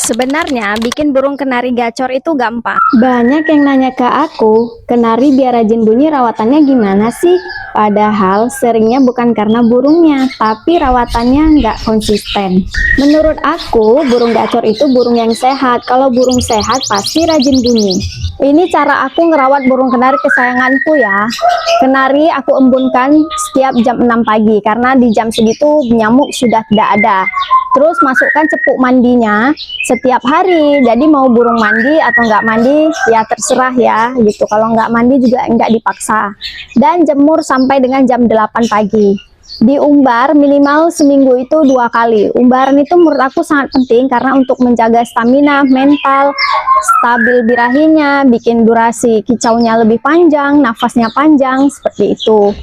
Sebenarnya bikin burung kenari gacor itu gampang. Banyak yang nanya ke aku, kenari biar rajin bunyi rawatannya gimana sih? Padahal seringnya bukan karena burungnya, tapi rawatannya nggak konsisten. Menurut aku, burung gacor itu burung yang sehat. Kalau burung sehat pasti rajin bunyi. Ini cara aku ngerawat burung kenari kesayanganku ya. Kenari aku embunkan setiap jam 6 pagi, karena di jam segitu nyamuk sudah tidak ada. Terus masukkan cepuk mandinya setiap hari. Jadi mau burung mandi atau nggak mandi ya terserah ya gitu. Kalau nggak mandi juga nggak dipaksa. Dan jemur sampai dengan jam 8 pagi. Diumbar minimal seminggu itu 2 kali. Umbaran itu menurut aku sangat penting karena untuk menjaga stamina, mental, stabil birahinya, bikin durasi kicaunya lebih panjang, nafasnya panjang, seperti itu.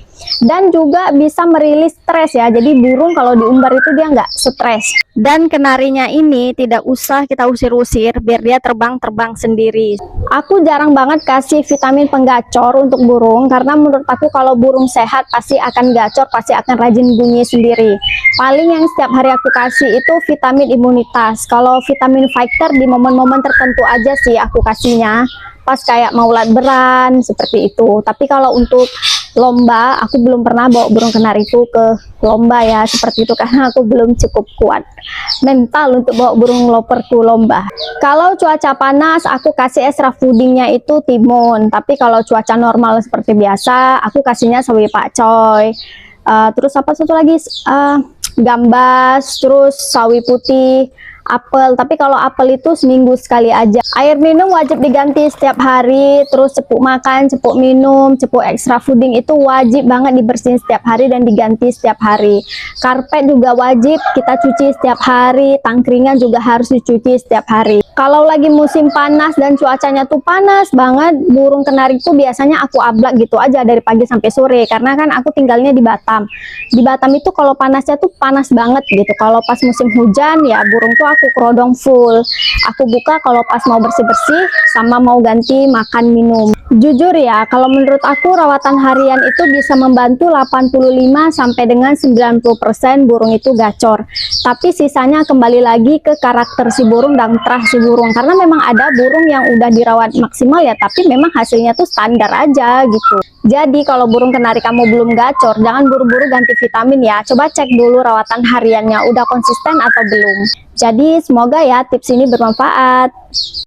Dan juga bisa merilis stres ya, jadi burung kalau diumbar itu dia nggak stres. Dan kenarinya ini tidak usah kita usir-usir biar dia terbang-terbang sendiri. Aku jarang banget kasih vitamin penggacor untuk burung karena menurut aku kalau burung sehat pasti akan gacor, pasti akan rajin bunyi sendiri. Paling yang setiap hari aku kasih itu vitamin imunitas. Kalau vitamin fighter di momen-momen tertentu aja sih aku kasihnya, pas kayak mau latberan seperti itu. Tapi kalau untuk lomba, aku belum pernah bawa burung kenari itu ke lomba ya seperti itu karena aku belum cukup kuat mental untuk bawa burung loperku lomba. Kalau cuaca panas aku kasih extra foodingnya itu timun, tapi kalau cuaca normal seperti biasa aku kasihnya sawi pakcoy. Terus apa satu lagi, gambas, terus sawi putih, apel. Tapi kalau apel itu seminggu sekali aja. Air minum wajib diganti setiap hari, terus cepuk makan, cepuk minum, cepuk extra fooding itu wajib banget dibersihin setiap hari dan diganti setiap hari. Karpet juga wajib kita cuci setiap hari, tangkringan juga harus dicuci setiap hari. Kalau lagi musim panas dan cuacanya tuh panas banget, burung kenariku biasanya aku ablak gitu aja dari pagi sampai sore karena kan aku tinggalnya di Batam. Di Batam itu kalau panasnya tuh panas banget gitu. Kalau pas musim hujan ya burung tuh aku kerodong full. Aku buka kalau pas mau bersih-bersih sama mau ganti makan minum. Jujur ya, kalau menurut aku rawatan harian itu bisa membantu 85 sampai dengan 90% burung itu gacor. Tapi sisanya kembali lagi ke karakter si burung dan terah si burung. Karena memang ada burung yang udah dirawat maksimal ya, tapi memang hasilnya tuh standar aja gitu. Jadi kalau burung kenari kamu belum gacor, jangan buru-buru ganti vitamin ya. Coba cek dulu rawatan hariannya udah konsisten atau belum. Jadi semoga ya tips ini bermanfaat.